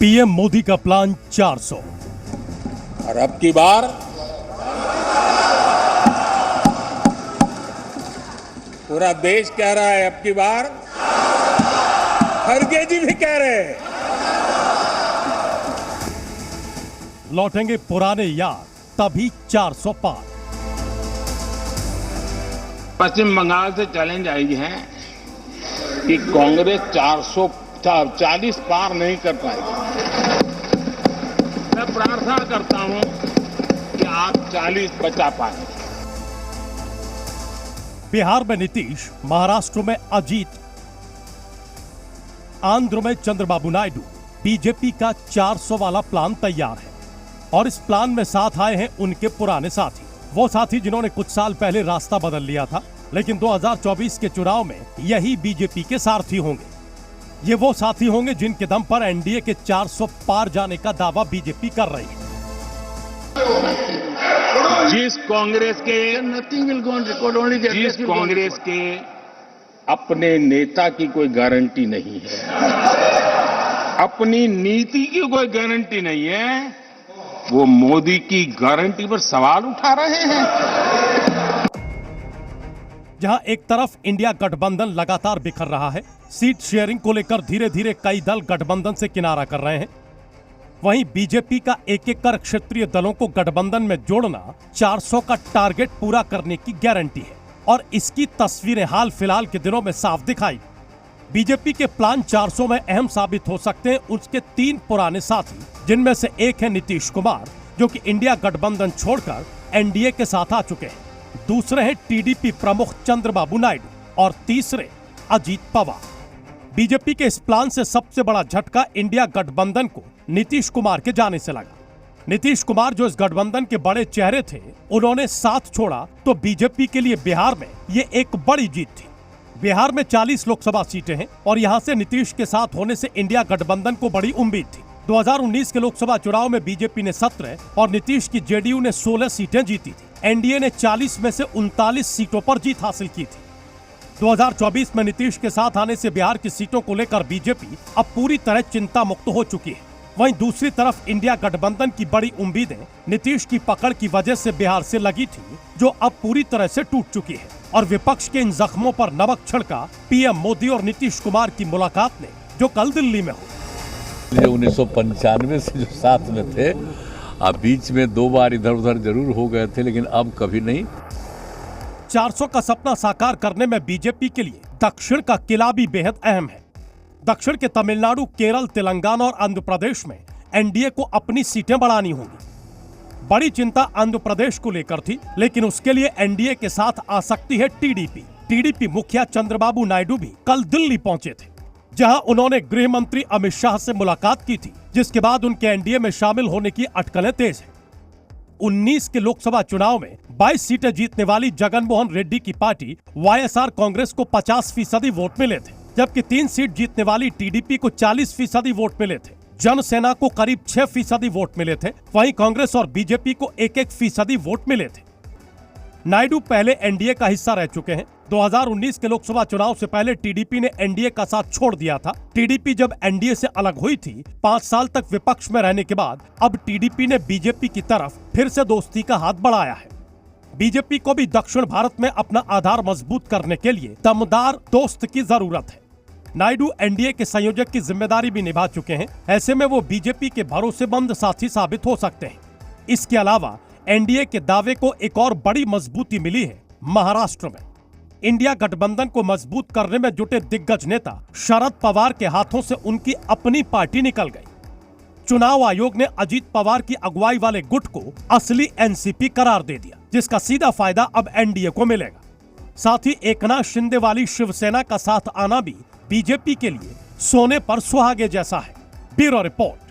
PM Modi का plan 400 और अब की बार पूरा देश कह रहा है, अब की बार खड़गे जी भी कह रहे हैं। लौटेंगे पुराने यार, तभी 400 पार। पश्चिम बंगाल से चैलेंज आई है कि कांग्रेस 440 पार नहीं कर पाएगी। मैं प्रार्थना करता हूं कि आप 40 बचा पाए। बिहार में नीतीश, महाराष्ट्र में अजीत, आंध्र में चंद्रबाबू नायडू। बीजेपी का 400 वाला प्लान तैयार है और इस प्लान में साथ आए हैं उनके पुराने साथी, वो साथी जिन्होंने कुछ साल पहले रास्ता बदल लिया था, लेकिन 2024 के चुनाव में यही बीजेपी के सारथी होंगे। ये वो साथी होंगे जिनके दम पर एनडीए के 400 पार जाने का दावा बीजेपी कर रही है। जिस कांग्रेस के अपने नेता की कोई गारंटी नहीं है, अपनी नीति की कोई गारंटी नहीं है, वो मोदी की गारंटी पर सवाल उठा रहे हैं। जहां एक तरफ इंडिया गठबंधन लगातार बिखर रहा है, सीट शेयरिंग को लेकर धीरे धीरे कई दल गठबंधन से किनारा कर रहे हैं, वहीं बीजेपी का एक एक कर क्षेत्रीय दलों को गठबंधन में जोड़ना 400 का टारगेट पूरा करने की गारंटी है और इसकी तस्वीरें हाल फिलहाल के दिनों में साफ दिखाई। बीजेपी के प्लान 400 में अहम साबित हो सकते हैं उसके 3 पुराने साथी, जिनमें से एक है नीतीश कुमार, जो कि इंडिया गठबंधन छोड़कर एनडीए के साथ आ चुके हैं। दूसरे हैं टीडीपी प्रमुख चंद्रबाबू नायडू और तीसरे अजीत पवार। बीजेपी के इस प्लान से सबसे बड़ा झटका इंडिया गठबंधन को नीतीश कुमार के जाने से लगा। नीतीश कुमार जो इस गठबंधन के बड़े चेहरे थे, उन्होंने साथ छोड़ा तो बीजेपी के लिए बिहार में ये एक बड़ी जीत थी। बिहार में 40 लोकसभा सीटें हैं और यहां से नीतीश के साथ होने से इंडिया गठबंधन को बड़ी उम्मीद थी। 2019 के लोकसभा चुनाव में बीजेपी ने 17 और नीतीश की जेडीयू ने 16 सीटें जीती थी। एनडीए ने 40 में से 39 सीटों पर जीत हासिल की थी। 2024 में नीतीश के साथ आने से बिहार की सीटों को लेकर बीजेपी अब पूरी तरह चिंता मुक्त हो चुकी है। वहीं दूसरी तरफ इंडिया गठबंधन की बड़ी उम्मीदें नीतीश की पकड़ की वजह से बिहार से लगी थी, जो अब पूरी तरह से टूट चुकी है और विपक्ष के इन जख्मों पर नमक छिड़का पीएम मोदी और नीतीश कुमार की मुलाकात ने, जो कल दिल्ली में हुई। 1995 से जो साथ में थे, अब बीच में 2 बार इधर उधर जरूर हो गए थे, लेकिन अब कभी नहीं। 400 का सपना साकार करने में बीजेपी के लिए दक्षिण का किला भी बेहद अहम है। दक्षिण के तमिलनाडु, केरल, तेलंगाना और आंध्र प्रदेश में एनडीए को अपनी सीटें बढ़ानी होंगी। बड़ी चिंता आंध्र प्रदेश को लेकर थी, लेकिन उसके लिए एनडीए के साथ आ सकती है टीडीपी। टीडीपी मुखिया चंद्रबाबू नायडू भी कल दिल्ली पहुंचे थे, जहां उन्होंने गृह मंत्री अमित शाह से मुलाकात की थी, जिसके बाद उनके एनडीए में शामिल होने की अटकलें तेज हैं। 19 के लोकसभा चुनाव में 22 सीटें जीतने वाली जगनमोहन रेड्डी की पार्टी वाईएसआर कांग्रेस को 50% वोट मिले थे, जबकि 3 सीट जीतने वाली टीडीपी को 40% वोट मिले थे। जनसेना को करीब 6% वोट मिले थे, वहीं कांग्रेस और बीजेपी को 1-1% वोट मिले थे। नायडू पहले एनडीए का हिस्सा रह चुके हैं। 2019 के लोकसभा चुनाव से पहले टीडीपी ने एनडीए का साथ छोड़ दिया था। टीडीपी जब एनडीए से अलग हुई थी, 5 साल तक विपक्ष में रहने के बाद अब टीडीपी ने बीजेपी की तरफ फिर से दोस्ती का हाथ बढ़ाया है। बीजेपी को भी दक्षिण भारत में अपना आधार मजबूत करने के लिए दमदार दोस्त की जरूरत है। नायडू एनडीए के संयोजक की जिम्मेदारी भी निभा चुके हैं, ऐसे में वो बीजेपी के भरोसेमंद साथी साबित हो सकते हैं। इसके अलावा एनडीए के दावे को एक और बड़ी मजबूती मिली है महाराष्ट्र में। इंडिया गठबंधन को मजबूत करने में जुटे दिग्गज नेता शरद पवार के हाथों से उनकी अपनी पार्टी निकल गई। चुनाव आयोग ने अजीत पवार की अगुवाई वाले गुट को असली एनसीपी करार दे दिया, जिसका सीधा फायदा अब एनडीए को मिलेगा। साथ ही एकनाथ शिंदे वाली शिवसेना का साथ आना भी बीजेपी के लिए सोने पर सुहागे जैसा है। Bureau report.